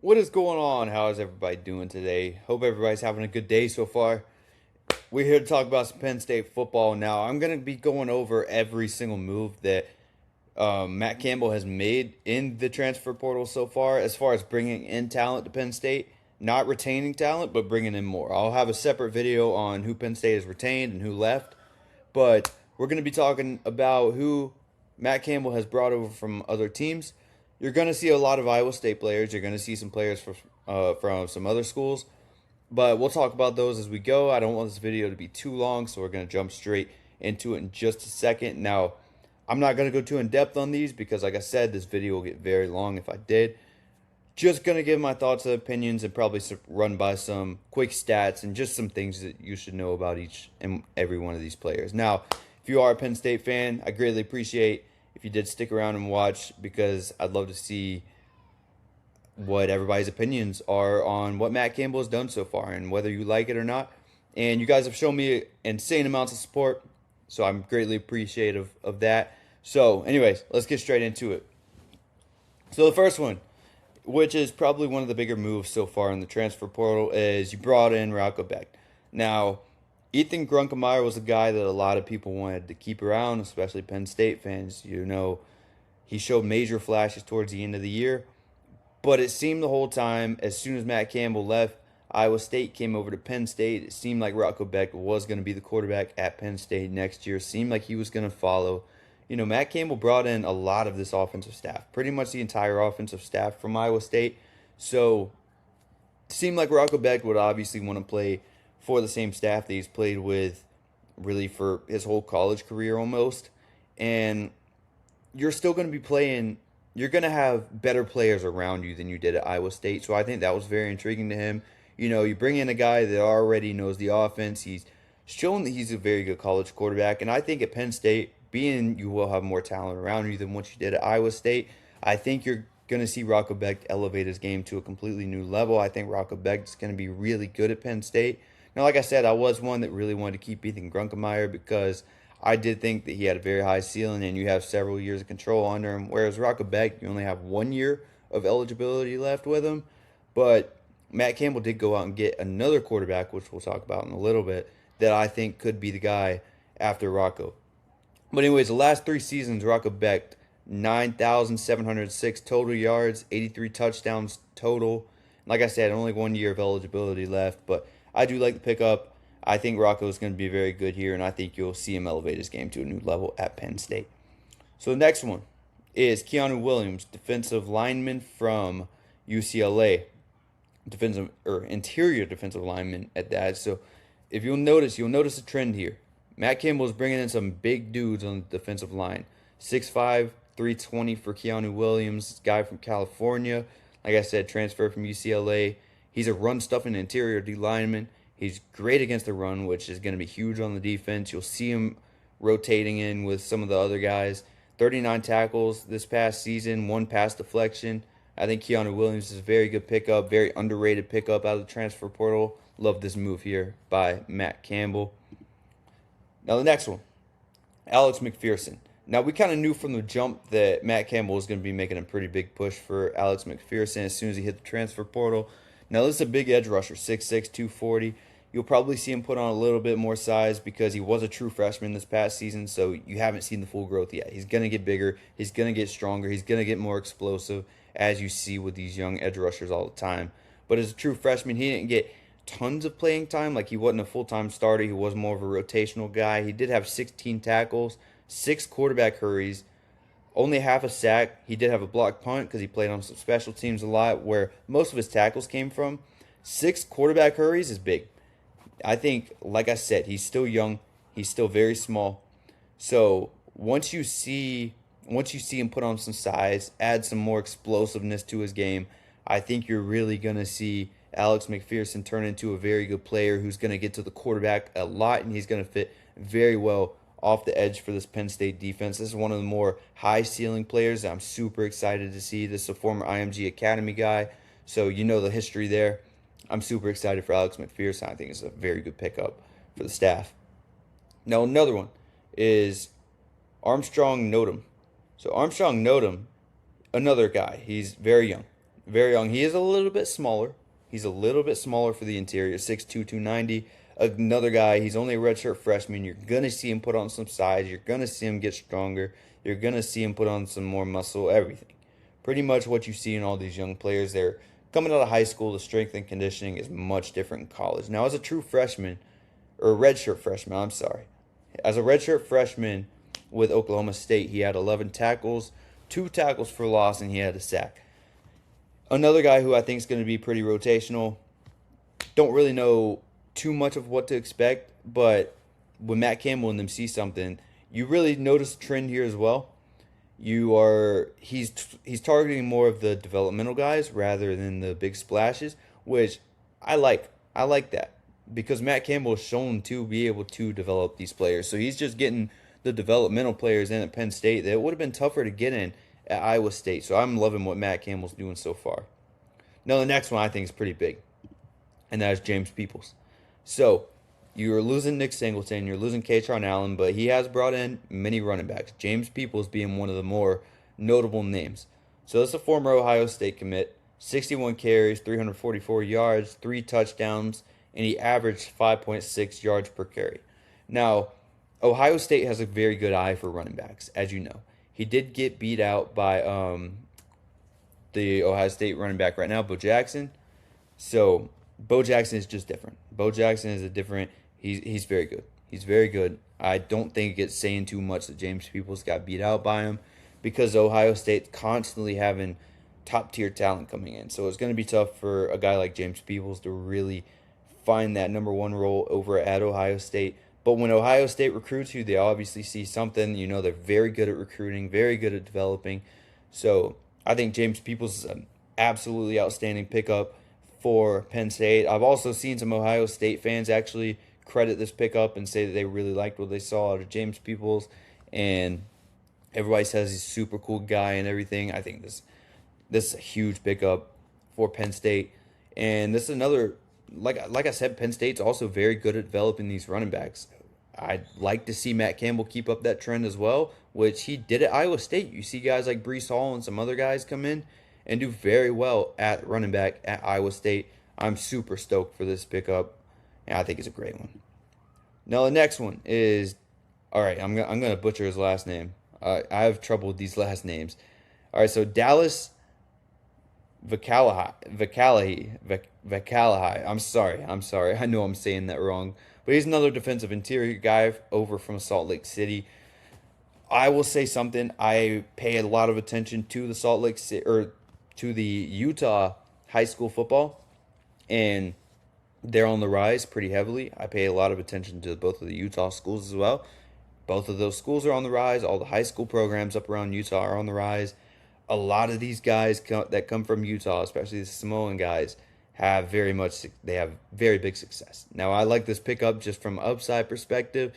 What is going on? How is everybody doing today? Hope everybody's having a good day so far. We're here to talk about some Penn State football now. I'm going to be going over every single move that Matt Campbell has made in the transfer portal so as far as bringing in talent to Penn State, not retaining talent, but bringing in more. I'll have a separate video on who Penn State has retained and who left, but we're going to be talking about who Matt Campbell has brought over from other teams. You're going to see a lot of Iowa State players. You're going to see some players from some other schools, but we'll talk about those as we go. I don't want this video to be too long, so we're going to jump straight into it in just a second. Now, I'm not going to go too in depth on these because, like I said, this video will get very long if I did. Just going to give my thoughts and opinions and probably run by some quick stats and just some things that you should know about each and every one of these players. Now, if you are a Penn State fan, I greatly appreciate if you did stick around and watch because I'd love to see what everybody's opinions are on what Matt Campbell has done so far and whether you like it or not. And you guys have shown me insane amounts of support, so I'm greatly appreciative of that. So, anyways, let's get straight into it. So the first one, which is probably one of the bigger moves so far in the transfer portal, is you brought in Rocco Becht. Now, Ethan Grunkemeyer was a guy that a lot of people wanted to keep around, especially Penn State fans. You know, he showed major flashes towards the end of the year, but it seemed the whole time, as soon as Matt Campbell left, Iowa State came over to Penn State. It seemed like Rocco Becht was going to be the quarterback at Penn State next year. It seemed like he was going to follow. You know, Matt Campbell brought in a lot of this offensive staff, pretty much the entire offensive staff from Iowa State. So it seemed like Rocco Becht would obviously want to play for the same staff that he's played with really for his whole college career almost. And you're still going to be playing, you're going to have better players around you than you did at Iowa State. So I think that was very intriguing to him. You know, you bring in a guy that already knows the offense. He's shown that he's a very good college quarterback. And I think at Penn State, being you will have more talent around you than what you did at Iowa State, I think you're going to see Rocco Becht elevate his game to a completely new level. I think Rocco Becht is going to be really good at Penn State. Now, like I said, I was one that really wanted to keep Ethan Grunkemeyer because I did think that he had a very high ceiling and you have several years of control under him, whereas Rocco Becht, you only have 1 year of eligibility left with him. But Matt Campbell did go out and get another quarterback, which we'll talk about in a little bit, that I think could be the guy after Rocco. But anyways, the last 3 seasons, Rocco Becht, 9,706 total yards, 83 touchdowns total. Like I said, only 1 year of eligibility left, but I do like the pickup. I think Rocco is going to be very good here, and I think you'll see him elevate his game to a new level at Penn State. So the next one is Keanu Williams, defensive lineman from UCLA, defensive or interior defensive lineman at that. So if you'll notice a trend here. Matt Campbell is bringing in some big dudes on the defensive line. 6'5", 320 for Keanu Williams, guy from California. Like I said, transferred from UCLA. He's a run-stuffing interior D lineman. He's great against the run, which is going to be huge on the defense. You'll see him rotating in with some of the other guys. 39 tackles this past season, 1 pass deflection. I think Keanu Williams is a very good pickup, very underrated pickup out of the transfer portal. Love this move here by Matt Campbell. Now the next one, Alex McPherson. Now we kind of knew from the jump that Matt Campbell was going to be making a pretty big push for Alex McPherson as soon as he hit the transfer portal. Now this is a big edge rusher, 6'6", 240. You'll probably see him put on a little bit more size because he was a true freshman this past season, so you haven't seen the full growth yet. He's going to get bigger. He's going to get stronger. He's going to get more explosive, as you see with these young edge rushers all the time. But as a true freshman, he didn't get tons of playing time. Like, he wasn't a full-time starter. He was more of a rotational guy. He did have 16 tackles, 6 quarterback hurries, only half a sack. He did have a blocked punt because he played on some special teams a lot where most of his tackles came from. 6 quarterback hurries is big. I think, like I said, he's still young. He's still very small. So once you see him put on some size, add some more explosiveness to his game, I think you're really going to see Alex McPherson turn into a very good player who's going to get to the quarterback a lot, and he's going to fit very well off the edge for this Penn State defense. This is one of the more high-ceiling players I'm super excited to see. This is a former IMG Academy guy, so you know the history there. I'm super excited for Alex McPherson. I think it's a very good pickup for the staff. Now, another one is Armstrong Nodum. So Armstrong Nodum, another guy. He's very young. Very young. He is a little bit smaller. He's a little bit smaller for the interior, 6'2", 290. Another guy, he's only a redshirt freshman. You're going to see him put on some size. You're going to see him get stronger. You're going to see him put on some more muscle, everything. Pretty much what you see in all these young players. They're coming out of high school, the strength and conditioning is much different in college. Now, as a true freshman, or redshirt freshman, I'm sorry. As a redshirt freshman with Oklahoma State, he had 11 tackles, 2 tackles for loss, and he had a sack. Another guy who I think is going to be pretty rotational. Don't really know too much of what to expect, but when Matt Campbell and them see something, you really notice a trend here as well. He's targeting more of the developmental guys rather than the big splashes, which I like. I like that because Matt Campbell is shown to be able to develop these players. So he's just getting the developmental players in at Penn State that would have been tougher to get in at Iowa State. So I'm loving what Matt Campbell's doing so far. Now the next one I think is pretty big, and that is James Peoples. So you're losing Nick Singleton, you're losing Katron Allen, but he has brought in many running backs. James Peoples being one of the more notable names. So this is a former Ohio State commit, 61 carries, 344 yards, 3 touchdowns, and he averaged 5.6 yards per carry. Now, Ohio State has a very good eye for running backs, as you know. He did get beat out by the Ohio State running back right now, Bo Jackson. So Bo Jackson is just different. Bo Jackson is a different. He's very good. He's very good. I don't think it's saying too much that James Peoples got beat out by him because Ohio State's constantly having top-tier talent coming in. So it's going to be tough for a guy like James Peoples to really find that number one role over at Ohio State. But when Ohio State recruits you, they obviously see something. You know, they're very good at recruiting, very good at developing. So I think James Peoples is an absolutely outstanding pickup for Penn State. I've also seen some Ohio State fans actually credit this pickup and say that they really liked what they saw out of James Peoples. And everybody says he's a super cool guy and everything. I think this is a huge pickup for Penn State. And this is another, like I said, Penn State's also very good at developing these running backs. I'd like to see Matt Campbell keep up that trend as well, which he did at Iowa State. You see guys like Breece Hall and some other guys come in and do very well at running back at Iowa State. I'm super stoked for this pickup, and I think it's a great one. Now the next one is, all right, I'm gonna butcher his last name. I have trouble with these last names. All right, so Dallas Vakalahi. I'm sorry. I know I'm saying that wrong. But he's another defensive interior guy over from Salt Lake City. I will say something. I pay a lot of attention to the Salt Lake City or to the Utah high school football, and they're on the rise pretty heavily. I pay a lot of attention to both of the Utah schools as well. Both of those schools are on the rise. All the high school programs up around Utah are on the rise. A lot of these guys that come from Utah, especially the Samoan guys, have very big success. Now, I like this pickup just from upside perspective.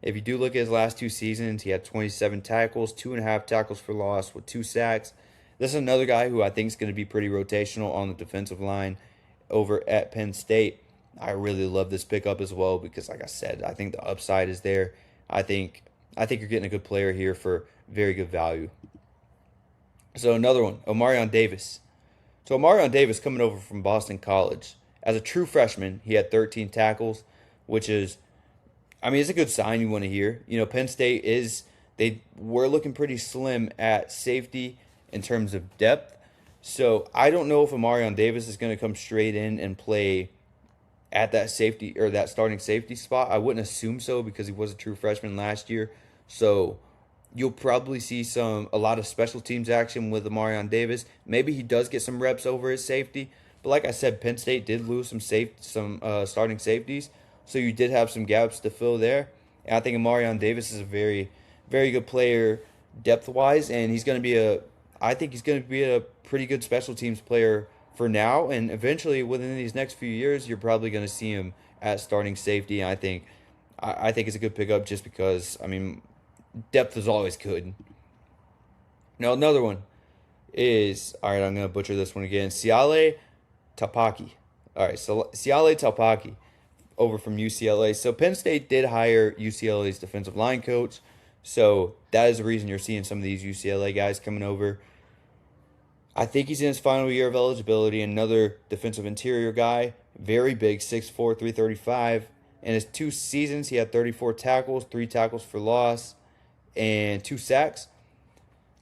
If you do look at his last 2 seasons, he had 27 tackles, 2.5 tackles for loss with 2 sacks. This is another guy who I think is going to be pretty rotational on the defensive line over at Penn State. I really love this pickup as well because, like I said, I think the upside is there. I think you're getting a good player here for very good value. So another one, Omarion Davis. So Omarion Davis coming over from Boston College. As a true freshman, he had 13 tackles, which is, it's a good sign you want to hear. You know, Penn State they were looking pretty slim at safety in terms of depth. So I don't know if Omarion Davis is going to come straight in and play at that safety or that starting safety spot. I wouldn't assume so because he was a true freshman last year. So you'll probably see a lot of special teams action with Omarion Davis. Maybe he does get some reps over his safety. But like I said, Penn State did lose some starting safeties. So you did have some gaps to fill there. And I think Omarion Davis is a very, very good player depth-wise. And he's going to be a pretty good special teams player for now. And eventually, within these next few years, you're probably going to see him at starting safety. And I think it's a good pickup just because, depth is always good. Now, another one is, all right, I'm going to butcher this one again. Siale Tapaki. All right, so Siale Tapaki over from UCLA. So Penn State did hire UCLA's defensive line coach. So that is the reason you're seeing some of these UCLA guys coming over. I think he's in his final year of eligibility. Another defensive interior guy, very big, 6'4", 335. In his 2 seasons, he had 34 tackles, 3 tackles for loss, and 2 sacks.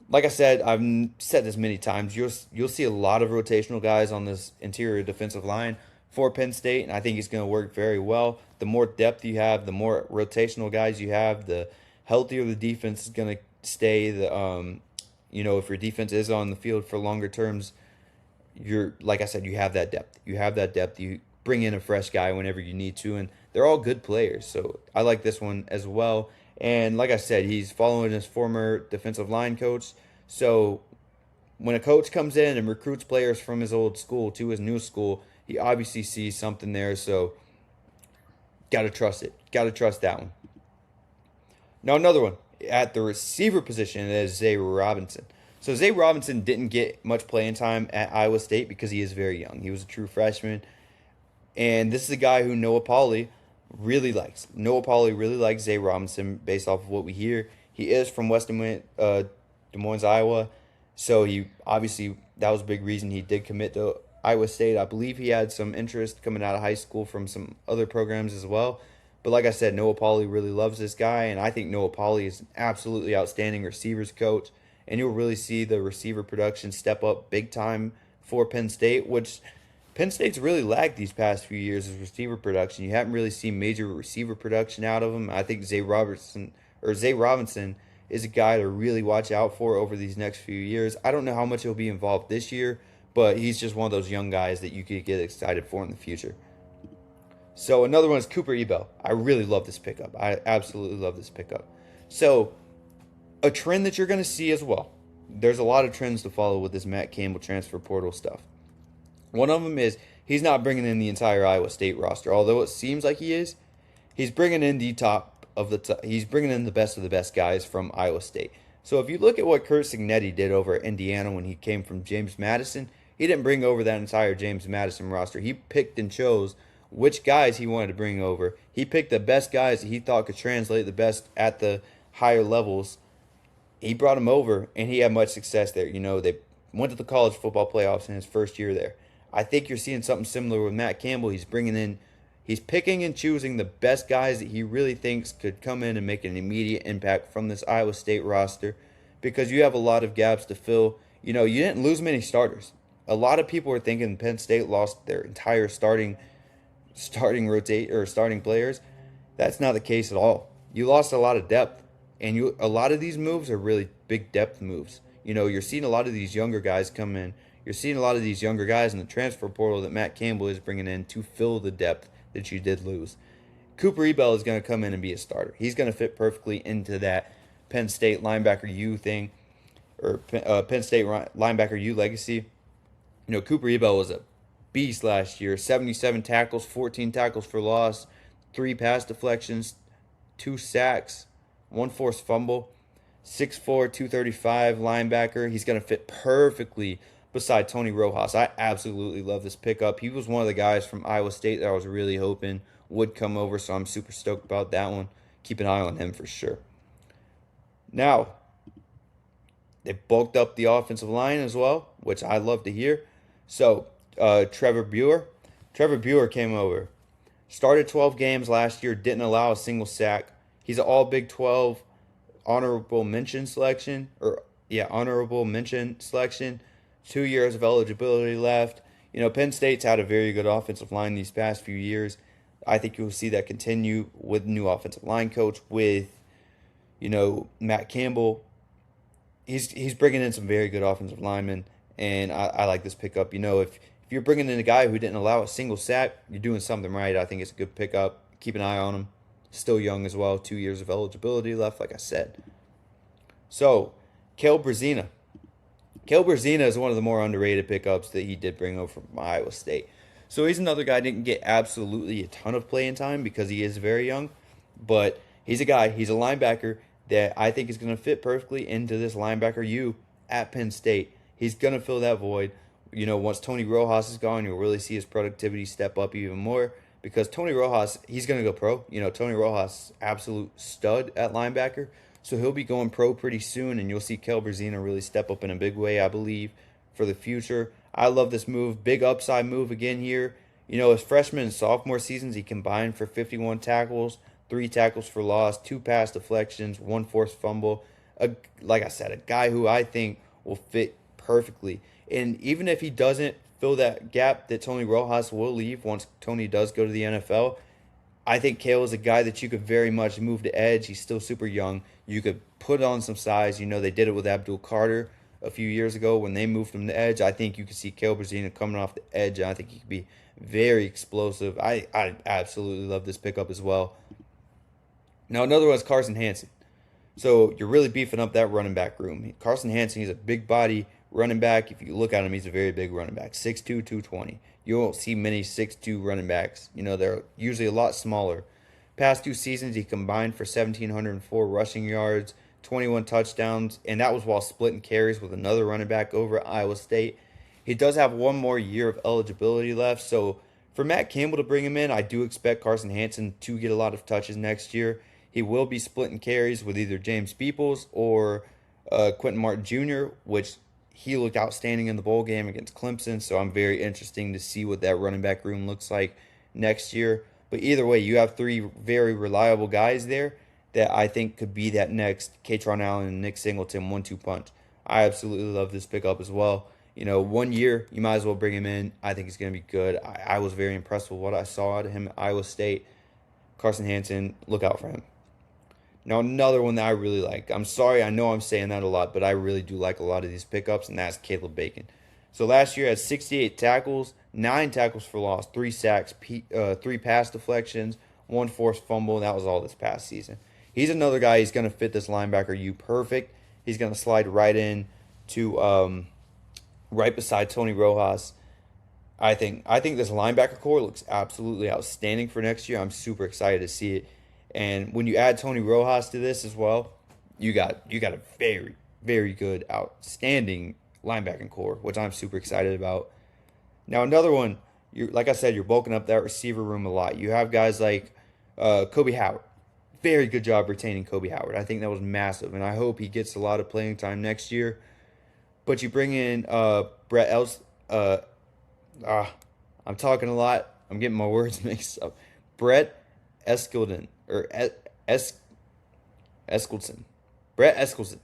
Like I said, I've said this many times. You'll see a lot of rotational guys on this interior defensive line for Penn State, and I think he's going to work very well. The more depth you have, the more rotational guys you have, the healthier the defense is going to stay. If your defense is on the field for longer terms, like I said, you have that depth. You have that depth. You bring in a fresh guy whenever you need to, and they're all good players. So I like this one as well. And like I said, he's following his former defensive line coach. So when a coach comes in and recruits players from his old school to his new school, he obviously sees something there. So got to trust it. Got to trust that one. Now another one at the receiver position is Zay Robinson. So Zay Robinson didn't get much playing time at Iowa State because he is very young. He was a true freshman. And this is a guy who Noah Pauley really likes. Noah Pauley really likes Zay Robinson based off of what we hear. He is from Des Moines, Iowa. So he obviously, that was a big reason he did commit to Iowa State. I believe he had some interest coming out of high school from some other programs as well. But like I said, Noah Pauley really loves this guy, and I think Noah Pauley is an absolutely outstanding receivers coach, and you'll really see the receiver production step up big time for Penn State, which Penn State's really lagged these past few years as receiver production. You haven't really seen major receiver production out of them. I think Zay Robinson is a guy to really watch out for over these next few years. I don't know how much he'll be involved this year, but he's just one of those young guys that you could get excited for in the future. So another one is Kooper Ebel. I really love this pickup. I absolutely love this pickup. So a trend that you're going to see as well. There's a lot of trends to follow with this Matt Campbell transfer portal stuff. One of them is he's not bringing in the entire Iowa State roster, although it seems like he is. He's bringing in the top of the top. He's bringing in the best of the best guys from Iowa State. So if you look at what Curt Cignetti did over at Indiana when he came from James Madison, he didn't bring over that entire James Madison roster. He picked and chose which guys he wanted to bring over. He picked the best guys that he thought could translate the best at the higher levels. He brought them over, and he had much success there. They went to the college football playoffs in his first year there. I think you're seeing something similar with Matt Campbell. He's picking and choosing the best guys that he really thinks could come in and make an immediate impact from this Iowa State roster, because you have a lot of gaps to fill. You didn't lose many starters. A lot of people are thinking Penn State lost their entire starting players. That's not the case at all. You lost a lot of depth, and a lot of these moves are really big depth moves. You're seeing a lot of these younger guys come in. You're seeing a lot of these younger guys in the transfer portal that Matt Campbell is bringing in to fill the depth that you did lose. Cooper Ebel is going to come in and be a starter. He's going to fit perfectly into that Penn State linebacker U thing, or Penn State linebacker U legacy. Cooper Ebel was a beast last year. 77 tackles, 14 tackles for loss, 3 pass deflections, 2 sacks, 1 forced fumble. 6'4", 235 linebacker. He's going to fit perfectly beside Tony Rojas. I absolutely love this pickup. He was one of the guys from Iowa State that I was really hoping would come over, so I'm super stoked about that one. Keep an eye on him for sure. Now, they bulked up the offensive line as well, which I love to hear. So, Trevor Buer came over. Started 12 games last year, didn't allow a single sack. He's an all Big 12 honorable mention selection. 2 years of eligibility left. Penn State's had a very good offensive line these past few years. I think you'll see that continue with new offensive line coach, with, Matt Campbell. He's bringing in some very good offensive linemen, and I like this pickup. If you're bringing in a guy who didn't allow a single sack, you're doing something right. I think it's a good pickup. Keep an eye on him. Still young as well. 2 years of eligibility left, like I said. So, Cael Brazina. Cael Brazina is one of the more underrated pickups that he did bring over from Iowa State. So he's another guy that didn't get absolutely a ton of playing time because he is very young. But he's a linebacker that I think is going to fit perfectly into this linebacker U at Penn State. He's going to fill that void. Once Tony Rojas is gone, you'll really see his productivity step up even more. Because Tony Rojas, he's going to go pro. Tony Rojas, absolute stud at linebacker. So he'll be going pro pretty soon, and you'll see Cael Brazina really step up in a big way, I believe, for the future. I love this move. Big upside move again here. His freshman and sophomore seasons, he combined for 51 tackles, 3 tackles for loss, 2 pass deflections, 1 forced fumble. Like I said, a guy who I think will fit perfectly. And even if he doesn't fill that gap that Tony Rojas will leave once Tony does go to the NFL, I think Cael is a guy that you could very much move to edge. He's still super young. You could put on some size. They did it with Abdul Carter a few years ago when they moved him to edge. I think you could see Cael Brazina coming off the edge, and I think he could be very explosive. I absolutely love this pickup as well. Now, another one is Carson Hansen. So you're really beefing up that running back room. Carson Hansen, he's a big body running back. If you look at him, he's a very big running back, 6'2", 220. You won't see many 6'2" running backs. They're usually a lot smaller. Past 2 seasons, he combined for 1,704 rushing yards, 21 touchdowns, and that was while splitting carries with another running back over at Iowa State. He does have 1 more year of eligibility left, so for Matt Campbell to bring him in, I do expect Carson Hansen to get a lot of touches next year. He will be splitting carries with either James Peoples or Quentin Martin Jr., which he looked outstanding in the bowl game against Clemson, so I'm very interested to see what that running back room looks like next year. But either way, you have 3 very reliable guys there that I think could be that next Katron Allen and Nick Singleton 1-2 punch. I absolutely love this pickup as well. 1 year, you might as well bring him in. I think he's going to be good. I was very impressed with what I saw out of him at Iowa State. Carson Hansen, look out for him. Now, another one that I really like. I'm sorry, I know I'm saying that a lot, but I really do like a lot of these pickups, and that's Caleb Bacon. So last year had 68 tackles, 9 tackles for loss, 3 sacks, 3 pass deflections, 1 forced fumble. That was all this past season. He's another guy. He's going to fit this linebacker U perfect. He's going to slide right in to right beside Tony Rojas. I think this linebacker core looks absolutely outstanding for next year. I'm super excited to see it. And when you add Tony Rojas to this as well, you got a very, very good, outstanding linebacking core, which I'm super excited about. Now, another one, like I said, you're bulking up that receiver room a lot. You have guys like Kobe Howard. Very good job retaining Kobe Howard. I think that was massive, and I hope he gets a lot of playing time next year. But you bring in Brett Els. I'm talking a lot. I'm getting my words mixed up. Brett Eskildsen. Or Eskildsen. Brett Eskildsen.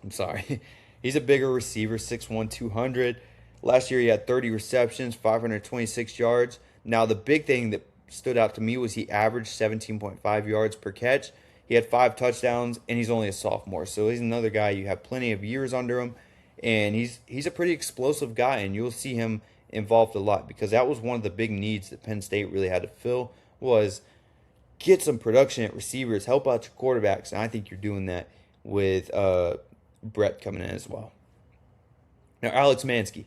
I'm sorry. He's a bigger receiver, 6'1", 200. Last year he had 30 receptions, 526 yards. Now the big thing that stood out to me was he averaged 17.5 yards per catch. He had 5 touchdowns, and he's only a sophomore. So he's another guy, you have plenty of years under him. And he's a pretty explosive guy, and you'll see him involved a lot, because that was one of the big needs that Penn State really had to fill, was get some production at receivers, help out your quarterbacks, and I think you're doing that with Brett coming in as well. Now, Alex Manske.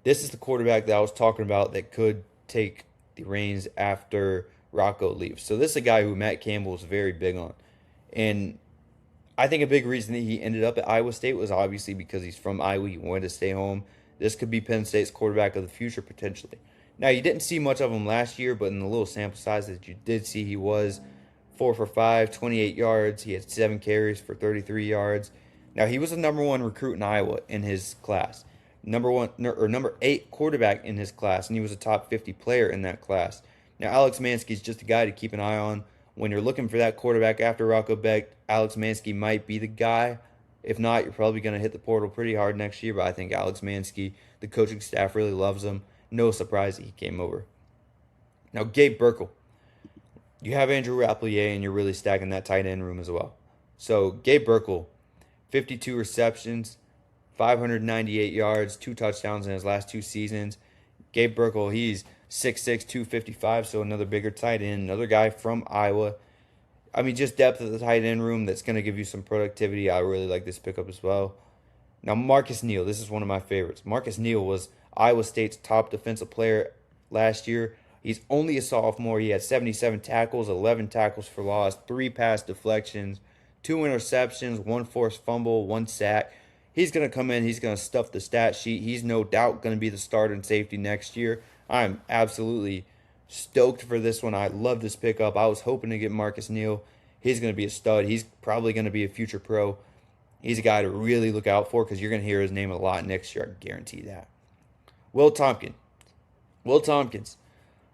This is the quarterback that I was talking about that could take the reins after Rocco leaves. So this is a guy who Matt Campbell was very big on. And I think a big reason that he ended up at Iowa State was obviously because he's from Iowa. He wanted to stay home. This could be Penn State's quarterback of the future potentially. Now, you didn't see much of him last year, but in the little sample size that you did see, he was 4 for 5, 28 yards. He had 7 carries for 33 yards. Now, he was the number 1 recruit in Iowa in his class. Number 8 quarterback in his class, and he was a top 50 player in that class. Now, Alex Manske is just a guy to keep an eye on. When you're looking for that quarterback after Rocco Becht, Alex Manske might be the guy. If not, you're probably going to hit the portal pretty hard next year, but I think Alex Manske, the coaching staff really loves him. No surprise that he came over. Now, Gabe Burkle. You have Andrew Rapplier, and you're really stacking that tight end room as well. So, Gabe Burkle, 52 receptions, 598 yards, 2 touchdowns in his last 2 seasons. Gabe Burkle, he's 6'6", 255, so another bigger tight end, another guy from Iowa. I mean, just depth of the tight end room that's going to give you some productivity. I really like this pickup as well. Now, Marcus Neal, this is one of my favorites. Marcus Neal was Iowa State's top defensive player last year. He's only a sophomore. He had 77 tackles, 11 tackles for loss, 3 pass deflections, 2 interceptions, 1 forced fumble, 1 sack. He's going to come in. He's going to stuff the stat sheet. He's no doubt going to be the starter in safety next year. I'm absolutely stoked for this one. I love this pickup. I was hoping to get Marcus Neal. He's going to be a stud. He's probably going to be a future pro. He's a guy to really look out for because you're going to hear his name a lot next year. I can guarantee that. Will Tompkins. Will Tompkins.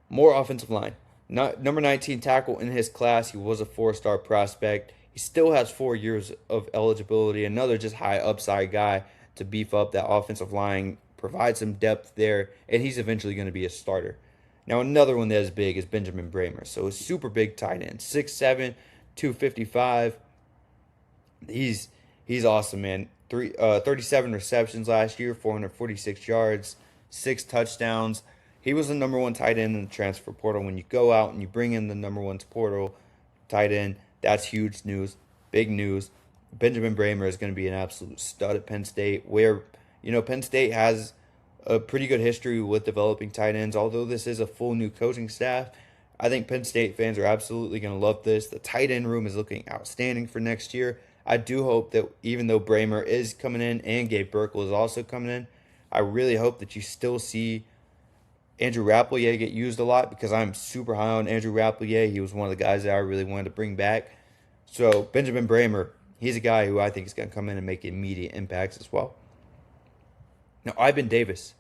More offensive line. Number 19 tackle in his class. He was a 4-star prospect. He still has 4 years of eligibility. Another just high upside guy to beef up that offensive line, provide some depth there, and he's eventually going to be a starter. Now, another one that is big is Benjamin Brahmer. So a super big tight end. 6'7", 255. He's awesome, man. 37 receptions last year, 446 yards, 6 touchdowns. He was the number 1 tight end in the transfer portal. When you go out and you bring in the number 1 portal tight end, that's huge news, big news. Benjamin Brahmer is going to be an absolute stud at Penn State, where, Penn State has a pretty good history with developing tight ends. Although this is a full new coaching staff, I think Penn State fans are absolutely going to love this. The tight end room is looking outstanding for next year. I do hope that even though Brahmer is coming in and Gabe Burkle is also coming in, I really hope that you still see Andrew Rappleyea get used a lot, because I'm super high on Andrew Rappleyea. He was one of the guys that I really wanted to bring back. So Benjamin Brahmer, he's a guy who I think is going to come in and make immediate impacts as well. Now, Ivan Davis,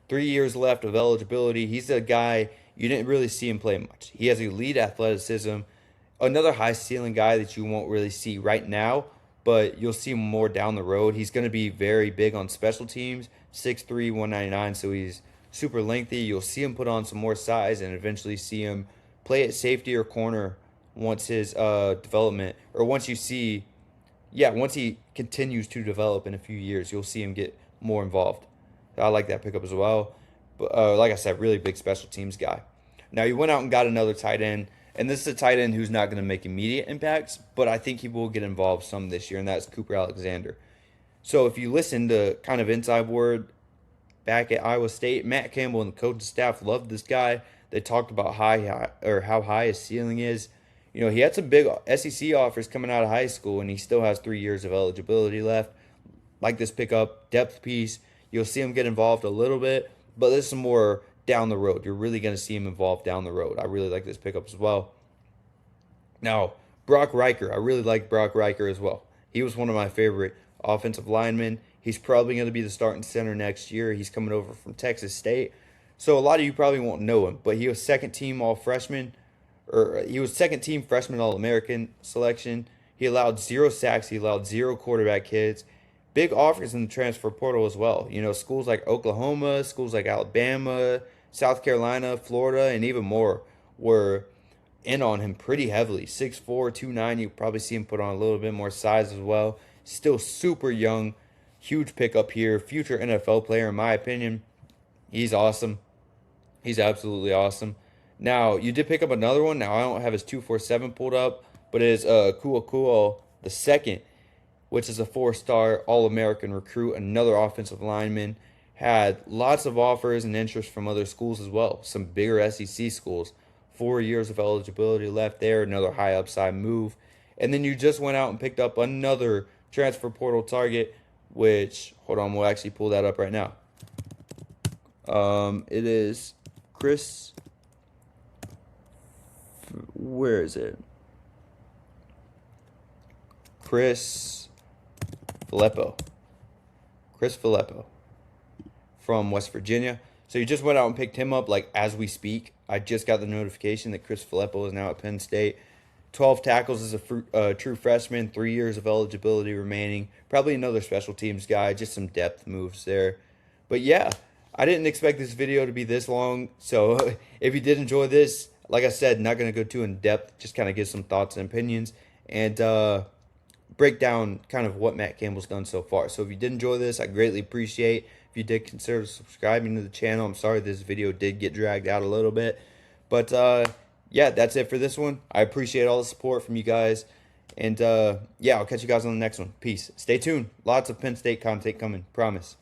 3 years left of eligibility. He's a guy, you didn't really see him play much. He has elite athleticism. Another high ceiling guy that you won't really see right now, but you'll see him more down the road. He's going to be very big on special teams, 6'3", 199, so he's super lengthy. You'll see him put on some more size and eventually see him play at safety or corner once his development, or once he continues to develop in a few years, you'll see him get more involved. I like that pickup as well. But like I said, really big special teams guy. Now, you went out and got another tight end, and this is a tight end who's not going to make immediate impacts, but I think he will get involved some this year, and that's Cooper Alexander. So if you listen to kind of inside word back at Iowa State, Matt Campbell and the coaching staff loved this guy. They talked about how high his ceiling is. He had some big SEC offers coming out of high school, and he still has 3 years of eligibility left. Like this pickup, depth piece. You'll see him get involved a little bit, but this is more down the road. You're really going to see him involved down the road. I really like this pickup as well. Now, Brock Riker. I really like Brock Riker as well. He was one of my favorite offensive linemen. He's probably going to be the starting center next year. He's coming over from Texas State. So a lot of you probably won't know him, but he was second team All-Freshman, or he was second team freshman All-American selection. He allowed 0 sacks. He allowed 0 quarterback hits. Big offers in the transfer portal as well. Schools like Oklahoma, schools like Alabama, South Carolina, Florida, and even more were in on him pretty heavily. 6'4", 290. You'll probably see him put on a little bit more size as well. Still super young. Huge pickup here. Future NFL player, in my opinion. He's awesome. He's absolutely awesome. Now, you did pick up another one. Now, I don't have his 247 pulled up, but it is Cael the second, which is a 4-star All-American recruit, another offensive lineman. Had lots of offers and interest from other schools as well. Some bigger SEC schools. 4 years of eligibility left there. Another high upside move. And then you just went out and picked up another transfer portal target, which, hold on, we'll actually pull that up right now. It is Chris, where is it? Chris Filippo from West Virginia. So you just went out and picked him up like as we speak. I just got the notification that Chris Filippo is now at Penn State. 12 tackles as a true freshman, 3 years of eligibility remaining. Probably another special teams guy, just some depth moves there. But yeah, I didn't expect this video to be this long. So if you did enjoy this, like I said, not going to go too in depth, just kind of give some thoughts and opinions and break down kind of what Matt Campbell's done so far. So if you did enjoy this, I greatly appreciate if you did consider subscribing to the channel. I'm sorry this video did get dragged out a little bit. But yeah, that's it for this one. I appreciate all the support from you guys. And yeah, I'll catch you guys on the next one. Peace. Stay tuned. Lots of Penn State content coming. Promise.